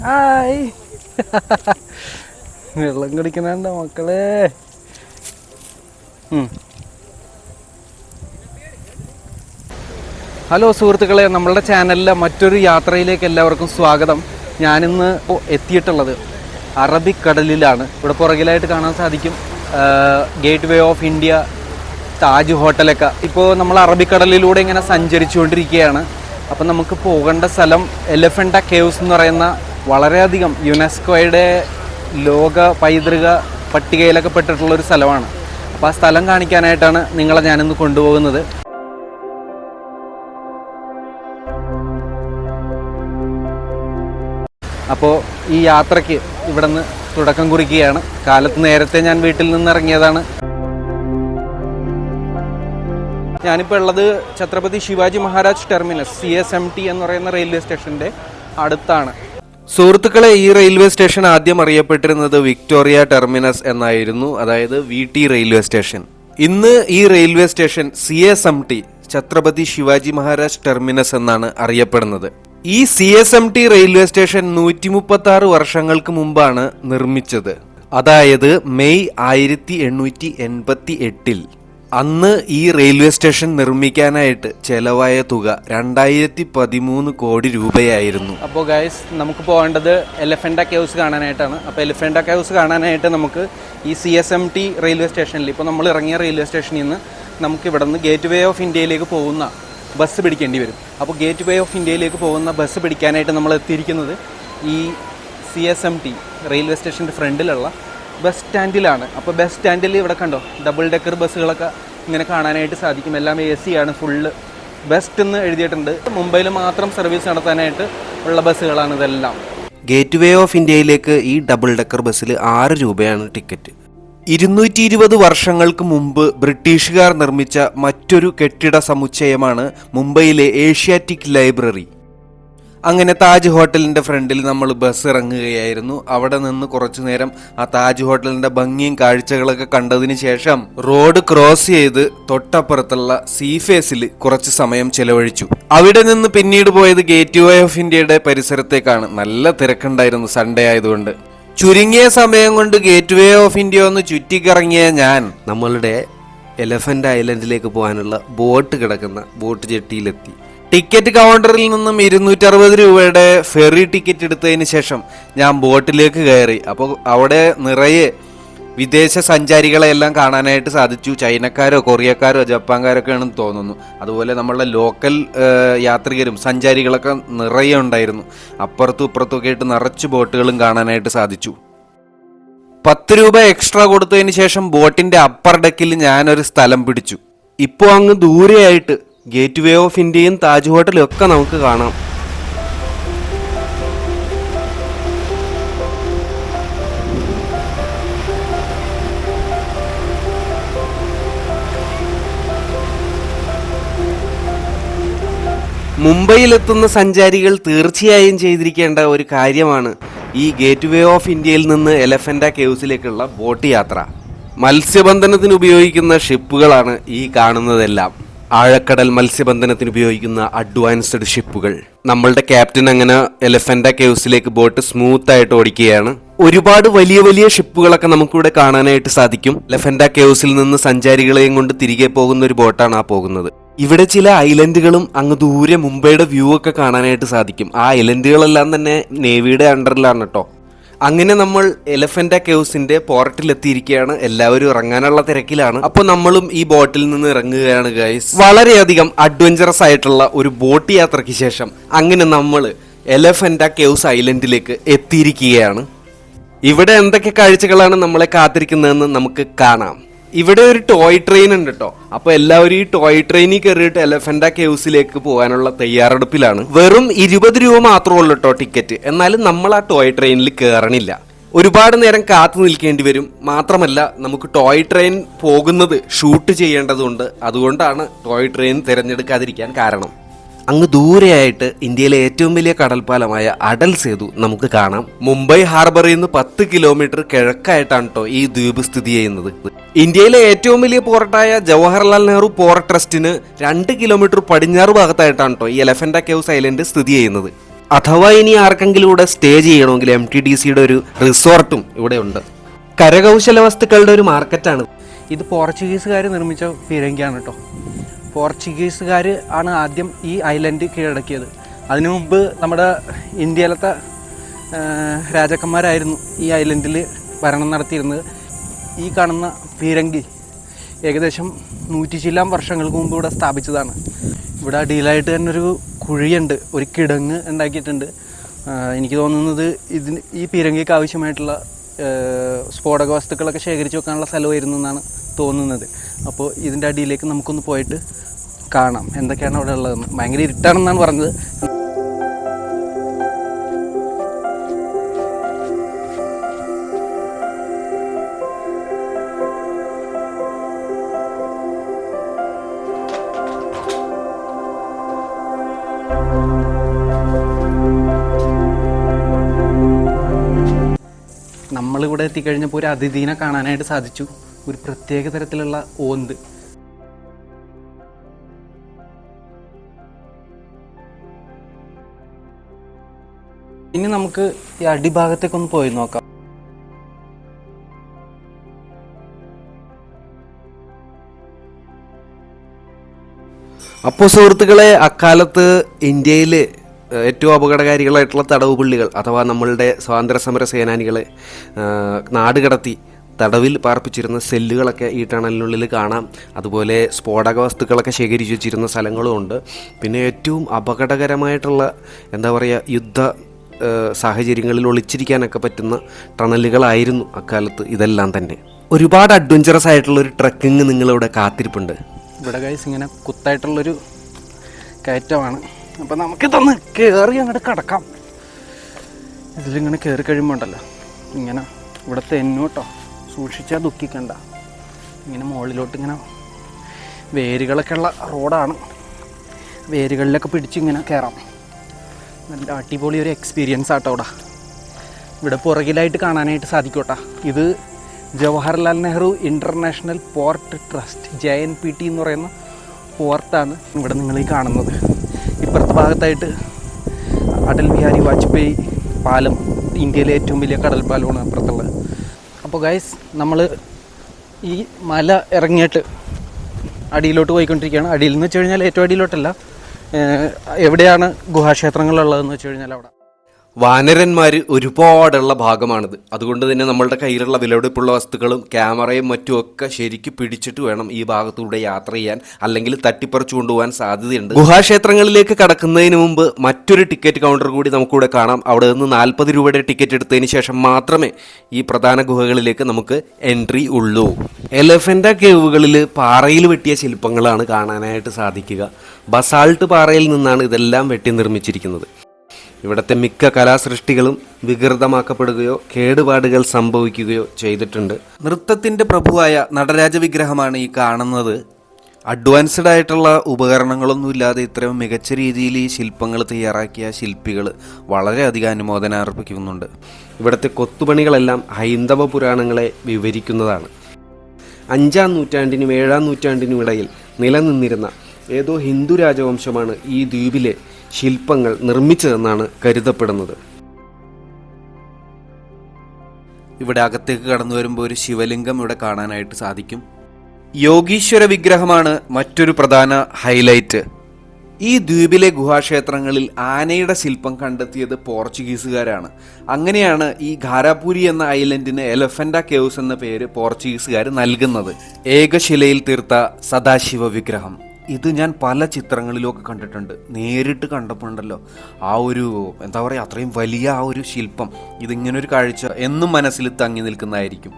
Hi. വെള്ളം കുടിക്കണണ്ട മക്കളെ. Hello സുഹൃത്തുക്കളെ, നമ്മളുടെ ചാനലിലെ മറ്റൊരു യാത്രയിലേക്ക് എല്ലാവർക്കും സ്വാഗതം. ഞാനിന്ന് എത്തിയിട്ടുള്ളത് അറബിക്കടലിലാണ്. ഇവിടെ പുറകിലായിട്ട് കാണാൻ സാധിക്കും gateway of India, Taj ഹോട്ടലൊക്കെ. ഇപ്പോൾ നമ്മൾ അറബിക്കടലിലൂടെ ഇങ്ങനെ സഞ്ചരിച്ചുകൊണ്ടിരിക്കുകയാണ്. അപ്പം നമുക്ക് പോകേണ്ട സ്ഥലം എലിഫൻ്റ കേവ്സ് എന്ന് പറയുന്ന വളരെയധികം യുനെസ്കോയുടെ ലോക പൈതൃക പട്ടികയിലൊക്കെ പെട്ടിട്ടുള്ളൊരു സ്ഥലമാണ്. അപ്പോൾ ആ സ്ഥലം കാണിക്കാനായിട്ടാണ് നിങ്ങളെ ഞാനിന്ന് കൊണ്ടുപോകുന്നത്. അപ്പോൾ ഈ യാത്രയ്ക്ക് ഇവിടെ നിന്ന് തുടക്കം കുറിക്കുകയാണ്. കാലത്ത് നേരത്തെ ഞാൻ വീട്ടിൽ നിന്ന് ഇറങ്ങിയതാണ്. ഞാനിപ്പോൾ ഉള്ളത് ഛത്രപതി ശിവാജി മഹാരാജ് ടെർമിനസ് CSMT എന്ന് പറയുന്ന റെയിൽവേ സ്റ്റേഷൻ്റെ അടുത്താണ്. സുഹൃത്തുക്കളെ, ഈ റെയിൽവേ സ്റ്റേഷൻ ആദ്യം അറിയപ്പെട്ടിരുന്നത് വിക്ടോറിയ ടെർമിനസ് എന്നായിരുന്നു, അതായത് VT റെയിൽവേ സ്റ്റേഷൻ. ഇന്ന് ഈ railway station CSMT Chhatrapati Shivaji Maharaj terminus എന്നാണ് അറിയപ്പെടുന്നത്. ഈ CSMT റെയിൽവേ സ്റ്റേഷൻ 136 വർഷങ്ങൾക്ക് മുമ്പാണ് നിർമ്മിച്ചത്. അതായത് മെയ് 1888. അന്ന് ഈ റെയിൽവേ സ്റ്റേഷൻ നിർമ്മിക്കാനായിട്ട് ചെലവായ തുക 2013 കോടി രൂപയായിരുന്നു. അപ്പോൾ ഗൈസ്, നമുക്ക് പോകേണ്ടത് എലിഫൻ്റ കേവ്സ് കാണാനായിട്ടാണ്. അപ്പോൾ എലിഫൻ്റ കേവ്സ് കാണാനായിട്ട് നമുക്ക് ഈ CSMT റെയിൽവേ സ്റ്റേഷനിൽ, ഇപ്പോൾ നമ്മൾ ഇറങ്ങിയ റെയിൽവേ സ്റ്റേഷനിൽ നിന്ന് നമുക്ക് ഇവിടെ നിന്ന് ഗേറ്റ് വേ ഓഫ് ഇന്ത്യയിലേക്ക് പോകുന്ന ബസ് പിടിക്കേണ്ടി വരും. അപ്പോൾ ഗേറ്റ് വേ ഓഫ് ഇന്ത്യയിലേക്ക് പോകുന്ന ബസ് പിടിക്കാനായിട്ട് നമ്മൾ എത്തിയിരിക്കുന്നത് ഈ CSMT റെയിൽവേ സ്റ്റേഷൻ്റെ ഫ്രണ്ടിലുള്ള ബസ് സ്റ്റാൻഡിലാണ്. അപ്പോൾ ബസ് സ്റ്റാൻഡിൽ ഇവിടെ കണ്ടോ, ഡബിൾ ഡെക്കർ ബസ്സുകളൊക്കെ ഇങ്ങനെ കാണാനായിട്ട് സാധിക്കും. എല്ലാം AC ആണ്, ഫുള്ള് ബെസ്റ്റ് എന്ന് എഴുതിയിട്ടുണ്ട്. മുംബൈയിൽ മാത്രം സർവീസ് നടത്താനായിട്ട് ഉള്ള ബസ്സുകളാണ് ഇതെല്ലാം. ഗേറ്റ് വേ ഓഫ് ഇന്ത്യയിലേക്ക് ഈ ഡബിൾ ഡെക്കർ ബസ്സിൽ 6 രൂപയാണ് ടിക്കറ്റ്. 220 വർഷങ്ങൾക്ക് മുമ്പ് ബ്രിട്ടീഷുകാർ നിർമ്മിച്ച മറ്റൊരു കെട്ടിട സമുച്ചയമാണ് മുംബൈയിലെ ഏഷ്യാറ്റിക് ലൈബ്രറി. അങ്ങനെ താജ് ഹോട്ടലിൻ്റെ ഫ്രണ്ടിൽ നമ്മൾ ബസ് ഇറങ്ങുകയായിരുന്നു. അവിടെ നിന്ന് കുറച്ചു നേരം ആ താജ് ഹോട്ടലിൻ്റെ ഭംഗിയും കാഴ്ചകളൊക്കെ കണ്ടതിന് ശേഷം റോഡ് ക്രോസ് ചെയ്ത് തൊട്ടപ്പുറത്തുള്ള സീഫേസിൽ കുറച്ച് സമയം ചെലവഴിച്ചു. അവിടെ നിന്ന് പിന്നീട് പോയത് ഗേറ്റ് വേ ഓഫ് ഇന്ത്യയുടെ പരിസരത്തേക്കാണ്. നല്ല തിരക്കുണ്ടായിരുന്നു, സൺഡേ ആയതുകൊണ്ട്. ചുരുങ്ങിയ സമയം കൊണ്ട് ഗേറ്റ് വേ ഓഫ് ഇന്ത്യ ഒന്ന് ചുറ്റിക്കറങ്ങിയ ഞാൻ നമ്മളുടെ എലിഫൻ്റ് ഐലൻഡിലേക്ക് പോകാനുള്ള ബോട്ട് കിടക്കുന്ന ബോട്ട് ജെട്ടിയിലെത്തി. ടിക്കറ്റ് കൗണ്ടറിൽ നിന്നും 260 രൂപയുടെ ഫെറി ടിക്കറ്റ് എടുത്തതിന് ശേഷം ഞാൻ ബോട്ടിലേക്ക് കയറി. അപ്പോൾ അവിടെ നിറയെ വിദേശ സഞ്ചാരികളെ എല്ലാം കാണാനായിട്ട് സാധിച്ചു. ചൈനക്കാരോ കൊറിയക്കാരോ ജപ്പാൻകാരൊക്കെ ആണെന്ന് തോന്നുന്നു. അതുപോലെ നമ്മളുടെ ലോക്കൽ യാത്രികരും സഞ്ചാരികളൊക്കെ നിറയെ ഉണ്ടായിരുന്നു. അപ്പുറത്തും ഇപ്പുറത്തുമൊക്കെ ആയിട്ട് നിറച്ച് ബോട്ടുകളും കാണാനായിട്ട് സാധിച്ചു. 10 രൂപ എക്സ്ട്രാ കൊടുത്തതിന് ശേഷം ബോട്ടിന്റെ അപ്പർ ഡെക്കിൽ ഞാനൊരു സ്ഥലം പിടിച്ചു. ഇപ്പോൾ അങ്ങ് ദൂരെയായിട്ട് ഗേറ്റ് വേ ഓഫ് ഇന്ത്യയും താജ് ഹോട്ടലും ഒക്കെ നമുക്ക് കാണാം. മുംബൈയിലെത്തുന്ന സഞ്ചാരികൾ തീർച്ചയായും ചെയ്തിരിക്കേണ്ട ഒരു കാര്യമാണ് ഈ ഗേറ്റ് വേ ഓഫ് ഇന്ത്യയിൽ നിന്ന് എലിഫൻ്റ കേവ്സിലേക്കുള്ള ബോട്ട് യാത്ര. മത്സ്യബന്ധനത്തിന് ഉപയോഗിക്കുന്ന ഷിപ്പുകളാണ് ഈ കാണുന്നതെല്ലാം. ആഴക്കടൽ മത്സ്യബന്ധനത്തിന് ഉപയോഗിക്കുന്ന അഡ്വാൻസ്ഡ് ഷിപ്പുകൾ. നമ്മളുടെ ക്യാപ്റ്റൻ അങ്ങനെ എലിഫൻ്റ കേവ്സിലേക്ക് ബോട്ട് സ്മൂത്ത് ആയിട്ട് ഓടിക്കുകയാണ്. ഒരുപാട് വലിയ വലിയ ഷിപ്പുകളൊക്കെ നമുക്കിവിടെ കാണാനായിട്ട് സാധിക്കും. എലിഫൻ്റ കേവ്സിൽ നിന്ന് സഞ്ചാരികളെയും കൊണ്ട് തിരികെ പോകുന്ന ഒരു ബോട്ടാണ് ആ പോകുന്നത്. ഇവിടെ ചില ഐലൻഡുകളും അങ്ങ് ദൂരെ മുംബൈയുടെ വ്യൂ ഒക്കെ കാണാനായിട്ട് സാധിക്കും. ആ ഐലൻഡുകളെല്ലാം തന്നെ നേവിയുടെ അണ്ടറിലാണ് കേട്ടോ. അങ്ങനെ നമ്മൾ എലിഫൻ്റ കേവ്സിന്റെ പോർട്ടിലെത്തിയിരിക്കുകയാണ്. എല്ലാവരും ഇറങ്ങാനുള്ള തിരക്കിലാണ്. അപ്പോൾ നമ്മളും ഈ ബോട്ടിൽ നിന്ന് ഇറങ്ങുകയാണ് ഗൈസ്. വളരെയധികം അഡ്വഞ്ചറസ് ആയിട്ടുള്ള ഒരു ബോട്ട് യാത്രയ്ക്ക് ശേഷം അങ്ങനെ നമ്മൾ എലിഫൻ്റ കേവ്സ് ഐലൻഡിലേക്ക് എത്തിയിരിക്കുകയാണ്. ഇവിടെ എന്തൊക്കെ കാഴ്ചകളാണ് നമ്മളെ കാത്തിരിക്കുന്നതെന്ന് നമുക്ക് കാണാം. ഇവിടെ ഒരു ടോയ് ട്രെയിൻ ഉണ്ട് കേട്ടോ. അപ്പൊ എല്ലാവരും ഈ ടോയ് ട്രെയിനിൽ കയറിയിട്ട് എലിഫൻ്റ കേവ്സിലേക്ക് പോകാനുള്ള തയ്യാറെടുപ്പിലാണ്. വെറും 20 രൂപ മാത്രമേ ഉള്ളൂ കേട്ടോ ടിക്കറ്റ്. എന്നാലും നമ്മൾ ആ ടോയ് ട്രെയിനിൽ കയറണില്ല. ഒരുപാട് നേരം കാത്തു നിൽക്കേണ്ടി വരും. മാത്രമല്ല നമുക്ക് ടോയ് ട്രെയിൻ പോകുന്നത് ഷൂട്ട് ചെയ്യേണ്ടതുണ്ട്. അതുകൊണ്ടാണ് ടോയ് ട്രെയിൻ തിരഞ്ഞെടുക്കാതിരിക്കാൻ കാരണം. അങ്ങ് ദൂരെയായിട്ട് ഇന്ത്യയിലെ ഏറ്റവും വലിയ കടൽപ്പാലമായ അടൽ സേതു നമുക്ക് കാണാം. മുംബൈ ഹാർബറിൽ നിന്ന് 10 കിലോമീറ്റർ കിഴക്കായിട്ടാണ് കേട്ടോ ഈ ദ്വീപ് സ്ഥിതി ചെയ്യുന്നത്. ഇന്ത്യയിലെ ഏറ്റവും വലിയ പോർട്ടായ ജവഹർലാൽ നെഹ്റു പോർട്ട് ട്രസ്റ്റിന് 2 കിലോമീറ്റർ പടിഞ്ഞാറ് ഭാഗത്തായിട്ടാണ് കേട്ടോ ഈ എലഫന്റ കേവ്സ് ഐലൻഡ് സ്ഥിതി ചെയ്യുന്നത്. അഥവാ ഇനി ആർക്കെങ്കിലും ഇവിടെ സ്റ്റേ ചെയ്യണമെങ്കിൽ MTDCയുടെ ഒരു റിസോർട്ടും ഇവിടെ ഉണ്ട്. കരകൗശല വസ്തുക്കളുടെ ഒരു മാർക്കറ്റാണ് ഇത്. പോർച്ചുഗീസുകാർ നിർമ്മിച്ച പീരങ്കിയാണ് കേട്ടോ. പോർച്ചുഗീസുകാർ ആണ് ആദ്യം ഈ ഐലൻഡ് കീഴടക്കിയത്. അതിനു മുമ്പ് നമ്മുടെ ഇന്ത്യയിലത്തെ രാജാക്കന്മാരായിരുന്നു ഈ ഐലൻഡിൽ ഭരണം നടത്തിയിരുന്നത്. ഈ കാണുന്ന പീരങ്കി ഏകദേശം 100 ചില്ലാൻ വർഷങ്ങൾക്ക് മുമ്പ് ഇവിടെ സ്ഥാപിച്ചതാണ്. ഇവിടെ അടിയിലായിട്ട് തന്നെ ഒരു കുഴിയുണ്ട്, ഒരു കിടങ്ങ് ഉണ്ടാക്കിയിട്ടുണ്ട്. എനിക്ക് തോന്നുന്നത് ഈ പീരങ്കിക്ക് ആവശ്യമായിട്ടുള്ള സ്ഫോടക വസ്തുക്കളൊക്കെ ശേഖരിച്ച് വെക്കാനുള്ള സ്ഥലമായിരുന്നു എന്നാണ് തോന്നുന്നത്. അപ്പോൾ ഇതിൻ്റെ അടിയിലേക്ക് നമുക്കൊന്ന് പോയിട്ട് കാണാം എന്തൊക്കെയാണ് അവിടെ ഉള്ളതെന്ന്. ഭയങ്കര ഇരുട്ടാണെന്നാണ് പറഞ്ഞത്. നമ്മളിവിടെ എത്തിക്കഴിഞ്ഞപ്പോൾ ഒരു അതിഥീനെ കാണാനായിട്ട് സാധിച്ചു. ഒരു പ്രത്യേക തരത്തിലുള്ള ഓന്ത്. ഇനി നമുക്ക് ഈ അടിഭാഗത്തേക്കൊന്ന് പോയി നോക്കാം. അപ്പോൾ സുഹൃത്തുക്കളെ, അക്കാലത്ത് ഇന്ത്യയിൽ ഏറ്റവും അപകടകാരികളായിട്ടുള്ള തടവ് പുള്ളികൾ അഥവാ നമ്മളുടെ സ്വാതന്ത്ര്യ സമര സേനാനികളെ നാടുകടത്തി തടവിൽ പാർപ്പിച്ചിരുന്ന സെല്ലുകളൊക്കെ ഈ ടണലിനുള്ളിൽ കാണാം. അതുപോലെ സ്ഫോടക വസ്തുക്കളൊക്കെ ശേഖരിച്ചു വെച്ചിരുന്ന സ്ഥലങ്ങളുമുണ്ട്. പിന്നെ ഏറ്റവും അപകടകരമായിട്ടുള്ള യുദ്ധ സാഹചര്യങ്ങളിൽ ഒളിച്ചിരിക്കാനൊക്കെ പറ്റുന്ന ടണലുകളായിരുന്നു അക്കാലത്ത് ഇതെല്ലാം തന്നെ. ഒരുപാട് അഡ്വഞ്ചറസ് ആയിട്ടുള്ളൊരു ട്രക്കിങ് നിങ്ങളിവിടെ കാത്തിരിപ്പുണ്ട്. ഇവിടെ ഗൈസ് ഇങ്ങനെ കുത്തായിട്ടുള്ളൊരു കയറ്റമാണ്. അപ്പം നമുക്കിതൊന്ന് കയറി അങ്ങോട്ട് കിടക്കാം. ഇതിലിങ്ങനെ കയറി കഴിയുമ്പോൾ ഉണ്ടല്ലോ ഇങ്ങനെ ഇവിടെ തെന്നു കേട്ടോ, സൂക്ഷിച്ചാൽ ദുഃഖിക്കണ്ട. ഇങ്ങനെ മുകളിലോട്ട് ഇങ്ങനെ വേരുകളൊക്കെ ഉള്ള റോഡാണ്. വേരുകളിലൊക്കെ പിടിച്ചിങ്ങനെ കയറാം. നല്ല അടിപൊളി ഒരു എക്സ്പീരിയൻസ് ആട്ടോ അവിടെ. ഇവിടെ പുറകിലായിട്ട് കാണാനായിട്ട് സാധിക്കോട്ടാ. ഇത് Jawaharlal Nehru international port trust JNPT എന്ന് പറയുന്ന പോർട്ടാണ് ഇവിടെ നിങ്ങൾ ഈ കാണുന്നത്. ഇപ്പുറത്തെ ഭാഗത്തായിട്ട് അടൽ ബിഹാരി വാജ്പേയി പാലം, ഇന്ത്യയിലെ ഏറ്റവും വലിയ കടൽ പാലമാണ് അപ്പുറത്തുള്ളത്. അപ്പോൾ ഗൈസ്, നമ്മൾ ഈ മല ഇറങ്ങിയിട്ട് അടിയിലോട്ട് പോയിക്കൊണ്ടിരിക്കുകയാണ്. അടിയിൽ നിന്ന് വെച്ച് കഴിഞ്ഞാൽ ഏറ്റവും അടിയിലോട്ടല്ല, എവിടെയാണ് ഗുഹാക്ഷേത്രങ്ങളുള്ളതെന്ന് വെച്ച് കഴിഞ്ഞാൽ അവിടെ വാനരന്മാർ ഒരുപാടുള്ള ഭാഗമാണിത്. അതുകൊണ്ട് തന്നെ നമ്മളുടെ കയ്യിലുള്ള വിലപിടിപ്പുള്ള വസ്തുക്കളും ക്യാമറയും മറ്റും ഒക്കെ ശരിക്കും പിടിച്ചിട്ട് വേണം ഈ ഭാഗത്തൂടെ യാത്ര ചെയ്യാൻ, അല്ലെങ്കിൽ തട്ടിപ്പറിച്ചു കൊണ്ടുപോകാൻ സാധ്യതയുണ്ട്. ഗുഹാക്ഷേത്രങ്ങളിലേക്ക് കടക്കുന്നതിന് മുമ്പ് മറ്റൊരു ടിക്കറ്റ് കൗണ്ടർ കൂടി നമുക്കിവിടെ കാണാം. അവിടെ നിന്ന് 40 രൂപയുടെ ടിക്കറ്റ് എടുത്തതിന് ശേഷം മാത്രമേ ഈ പ്രധാന ഗുഹകളിലേക്ക് നമുക്ക് എൻട്രി ഉള്ളൂ. എലഫന്റ കേവുകളിൽ പാറയിൽ വെട്ടിയ ശില്പങ്ങളാണ് കാണാനായിട്ട് സാധിക്കുക. ബസാൾട്ട് പാറയിൽ നിന്നാണ് ഇതെല്ലാം വെട്ടി നിർമ്മിച്ചിരിക്കുന്നത്. ഇവിടുത്തെ മിക്ക കലാസൃഷ്ടികളും വികൃതമാക്കപ്പെടുകയോ കേടുപാടുകൾ സംഭവിക്കുകയോ ചെയ്തിട്ടുണ്ട്. നൃത്തത്തിൻ്റെ പ്രഭുവായ നടരാജ വിഗ്രഹമാണ് ഈ കാണുന്നത്. അഡ്വാൻസ്ഡ് ആയിട്ടുള്ള ഉപകരണങ്ങളൊന്നും ഇല്ലാതെ ഇത്രയും മികച്ച രീതിയിൽ ഈ ശില്പങ്ങൾ തയ്യാറാക്കിയ ശില്പികൾ വളരെയധികം അനുമോദനം അർപ്പിക്കുന്നുണ്ട്. ഇവിടുത്തെ കൊത്തുപണികളെല്ലാം ഹൈന്ദവ പുരാണങ്ങളെ വിവരിക്കുന്നതാണ്. 5-ാം നൂറ്റാണ്ടിനും 7-ാം നൂറ്റാണ്ടിനും ഇടയിൽ നിലനിന്നിരുന്ന ഏതോ ഹിന്ദു രാജവംശമാണ് ഈ ദ്വീപിലെ ശില്പങ്ങൾ നിർമ്മിച്ചതെന്നാണ് കരുതപ്പെടുന്നത്. ഇവിടെ അകത്തേക്ക് കടന്നു വരുമ്പോൾ ഒരു ശിവലിംഗം ഇവിടെ കാണാനായിട്ട് സാധിക്കും. യോഗീശ്വര വിഗ്രഹമാണ് മറ്റൊരു പ്രധാന ഹൈലൈറ്റ്. ഈ ദ്വീപിലെ ഗുഹാക്ഷേത്രങ്ങളിൽ ആനയുടെ ശില്പം കണ്ടെത്തിയത് പോർച്ചുഗീസുകാരാണ്. അങ്ങനെയാണ് ഈ ഘാരാപൂരി എന്ന ഐലൻഡിന് എലഫന്റ കേവ്സ് എന്ന പേര് പോർച്ചുഗീസുകാർ നൽകുന്നത്. ഏകശിലയിൽ തീർത്ത സദാശിവ വിഗ്രഹം ഇത് ഞാൻ പല ചിത്രങ്ങളിലൊക്കെ കണ്ടിട്ടുണ്ട്. നേരിട്ട് കണ്ടപ്പോൾ ഉണ്ടല്ലോ ആ ഒരു അത്രയും വലിയ ആ ഒരു ശില്പം, ഇതിങ്ങനൊരു കാഴ്ച എന്നും മനസ്സിൽ തങ്ങി നിൽക്കുന്നതായിരിക്കും.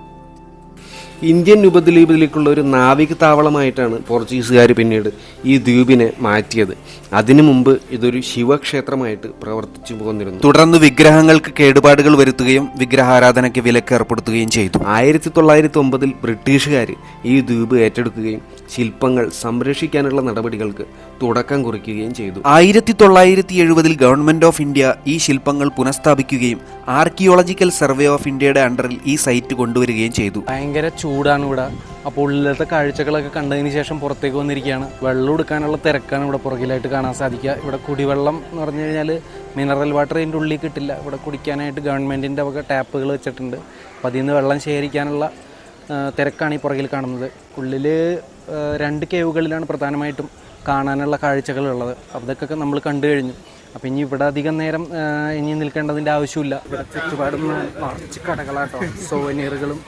ഇന്ത്യൻ ഉപദ്വീപിലേക്കുള്ള ഒരു നാവിക താവളമായിട്ടാണ് പോർച്ചുഗീസുകാർ പിന്നീട് ഈ ദ്വീപിനെ മാറ്റിയത്. അതിനു മുമ്പ് ഇതൊരു ശിവക്ഷേത്രമായിട്ട് പ്രവർത്തിച്ചു പോന്നിരുന്നു. തുടർന്ന് വിഗ്രഹങ്ങൾക്ക് കേടുപാടുകൾ വരുത്തുകയും വിഗ്രഹാരാധനയ്ക്ക് വിലക്ക് ഏർപ്പെടുത്തുകയും ചെയ്തു. 1909 ബ്രിട്ടീഷുകാർ ഈ ദ്വീപ് ഏറ്റെടുക്കുകയും ശില്പങ്ങൾ സംരക്ഷിക്കാനുള്ള നടപടികൾക്ക് തുടക്കം കുറിക്കുകയും ചെയ്തു. 1970 ഗവൺമെന്റ് ഓഫ് ഇന്ത്യ ഈ ശില്പങ്ങൾ പുനഃസ്ഥാപിക്കുകയും ആർക്കിയോളജിക്കൽ സർവേ ഓഫ് ഇന്ത്യയുടെ അണ്ടറിൽ ഈ സൈറ്റ് കൊണ്ടുവരികയും ചെയ്തു. ഭയങ്കര ചൂടാണ് ഇവിടെ. അപ്പോൾ ഉള്ളിലത്തെ കാഴ്ചകളൊക്കെ കണ്ടതിന് ശേഷം പുറത്തേക്ക് വന്നിരിക്കുകയാണ്. വെള്ളം എടുക്കാനുള്ള തിരക്കാണ് ഇവിടെ പുറകിലായിട്ട് കാണാൻ സാധിക്കുക. ഇവിടെ കുടിവെള്ളം എന്ന് പറഞ്ഞു കഴിഞ്ഞാൽ മിനറൽ വാട്ടർ ഇതിൻ്റെ ഉള്ളിൽ കിട്ടില്ല. ഇവിടെ കുടിക്കാനായിട്ട് ഗവൺമെൻറ്റിൻ്റെ വക ടാപ്പുകൾ വെച്ചിട്ടുണ്ട്. അപ്പോൾ അതിൽ നിന്ന് വെള്ളം ശേഖരിക്കാനുള്ള തിരക്കാണ് ഈ പുറകിൽ കാണുന്നത്. ഉള്ളിൽ 2 കേവുകളിലാണ് പ്രധാനമായിട്ടും കാണാനുള്ള കാഴ്ചകളുള്ളത്. അതൊക്കെ നമ്മൾ കണ്ടു കഴിഞ്ഞു. അപ്പോൾ ഇനി ഇവിടെ അധികം നേരം ഇനി നിൽക്കേണ്ടതിൻ്റെ ആവശ്യമില്ല. ഇവിടെ ചുറ്റുപാടും നിറച്ച് കടകളാട്ടോ, സോവനീറുകളും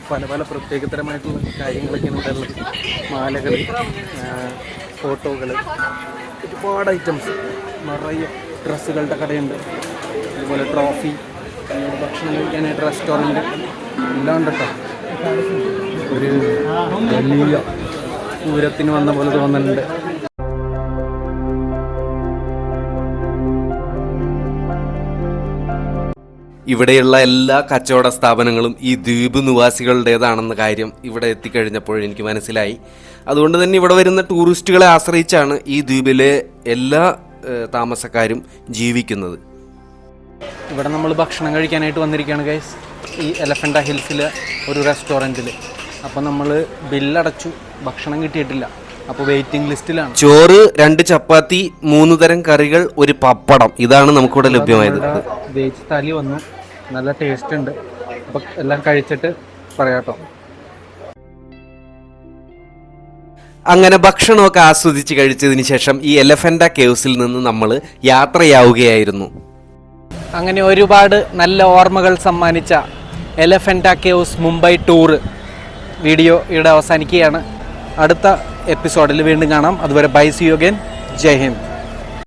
പല പല പ്രത്യേകതരമായിട്ടുള്ള കാര്യങ്ങളൊക്കെയാണ് ഇവിടെ ഉള്ളത്. മാലകൾ, ഫോട്ടോകൾ, ഒരുപാട് ഐറ്റംസ്, നിറയെ ഡ്രസ്സുകളുടെ കടയുണ്ട്. അതുപോലെ ട്രോഫി, ഭക്ഷണം കഴിക്കാനായിട്ട് റെസ്റ്റോറൻറ്റ് എല്ലാം ഉണ്ട് കേട്ടോ. ഒരു വലിയ പൂരത്തിന് വന്ന പോലെ തോന്നുന്നുണ്ട്. ഇവിടെയുള്ള എല്ലാ കച്ചവട സ്ഥാപനങ്ങളും ഈ ദ്വീപ് നിവാസികളുടേതാണെന്ന കാര്യം ഇവിടെ എത്തിക്കഴിഞ്ഞപ്പോൾ എനിക്ക് മനസ്സിലായി. അതുകൊണ്ട് തന്നെ ഇവിടെ വരുന്ന ടൂറിസ്റ്റുകളെ ആശ്രയിച്ചാണ് ഈ ദ്വീപിലെ എല്ലാ താമസക്കാരും ജീവിക്കുന്നത്. ഇവിടെ നമ്മൾ ഭക്ഷണം കഴിക്കാനായിട്ട് വന്നിരിക്കുകയാണ് ഗൈസ്, ഈ എലഫൻ്റ ഹിൽസിലെ ഒരു റെസ്റ്റോറൻറ്റിൽ. അപ്പോൾ നമ്മൾ ബില്ലടച്ചു, ഭക്ഷണം കിട്ടിയിട്ടില്ല. അപ്പോൾ വെയിറ്റിംഗ് ലിസ്റ്റിലാണ്. ചോറ്, 2 ചപ്പാത്തി, 3 തരം കറികൾ, ഒരു പപ്പടം, ഇതാണ് നമുക്കിവിടെ ലഭ്യമായത്. വെജ് താലി വന്നു, നല്ല ടേസ്റ്റ് ഉണ്ട്. അപ്പോൾ എല്ലാം കഴിച്ചിട്ട് പറയാട്ടോ. അങ്ങനെ ഭക്ഷണമൊക്കെ ആസ്വദിച്ച് കഴിച്ചതിന് ശേഷം ഈ എലഫൻ്റ കേവ്സിൽ നിന്ന് നമ്മൾ യാത്രയാവുകയായിരുന്നു. അങ്ങനെ ഒരുപാട് നല്ല ഓർമ്മകൾ സമ്മാനിച്ച Elephanta caves Mumbai tour video ഇവിടെ അവസാനിക്കുകയാണ്. അടുത്ത എപ്പിസോഡിൽ വീണ്ടും കാണാം. അതുവരെ ബൈ, സീ യു അഗൈൻ. ജയ് ഹിന്ദ്.